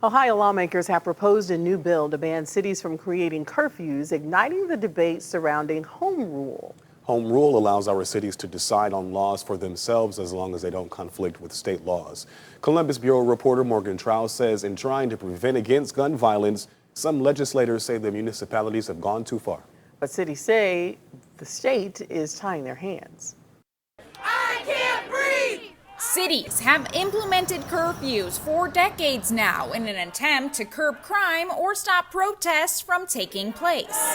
Ohio lawmakers have proposed a new bill to ban cities from creating curfews, igniting the debate surrounding home rule. Home rule allows our cities to decide on laws for themselves as long as they don't conflict with state laws. Columbus Bureau reporter Morgan Trout says in trying to prevent against gun violence, some legislators say the municipalities have gone too far. But cities say the state is tying their hands. Cities have implemented curfews for decades now in an attempt to curb crime or stop protests from taking place.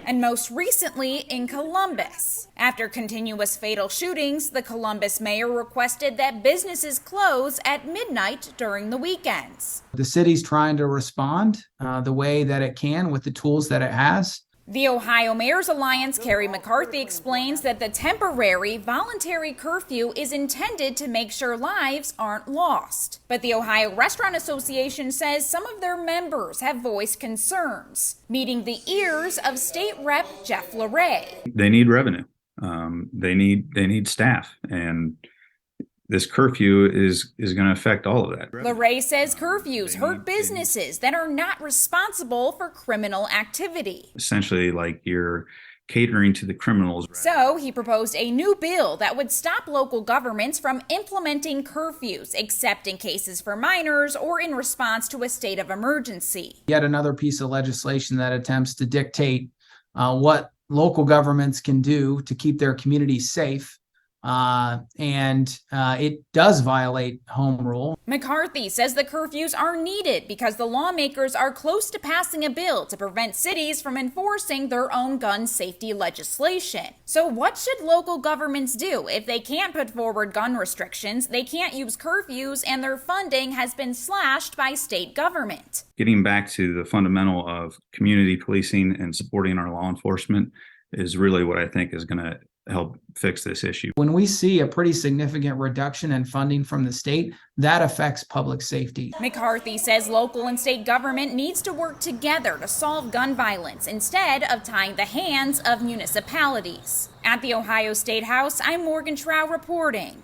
And most recently in Columbus. After continuous fatal shootings, the Columbus mayor requested that businesses close at midnight during the weekends. The city's trying to respond the way that it can with the tools that it has. The Ohio Mayor's Alliance, Carrie McCarthy, explains that the temporary voluntary curfew is intended to make sure lives aren't lost. But the Ohio Restaurant Association says some of their members have voiced concerns, meeting the ears of State Rep Jeff LaRay. They need revenue. They need staff, and this curfew is going to affect all of that. LaRay says curfews hurt businesses that are not responsible for criminal activity. Essentially, like you're catering to the criminals. So he proposed a new bill that would stop local governments from implementing curfews, except in cases for minors or in response to a state of emergency. Yet another piece of legislation that attempts to dictate what local governments can do to keep their communities safe. It does violate home rule. McCarthy says the curfews are needed because the lawmakers are close to passing a bill to prevent cities from enforcing their own gun safety legislation. So what should local governments do if they can't put forward gun restrictions, they can't use curfews, and their funding has been slashed by state government? Getting back to the fundamental of community policing and supporting our law enforcement is really what I think is going to help fix this issue. When we see a pretty significant reduction in funding from the state, that affects public safety. McCarthy says local and state government needs to work together to solve gun violence instead of tying the hands of municipalities. At the Ohio State House, I'm Morgan Trout reporting.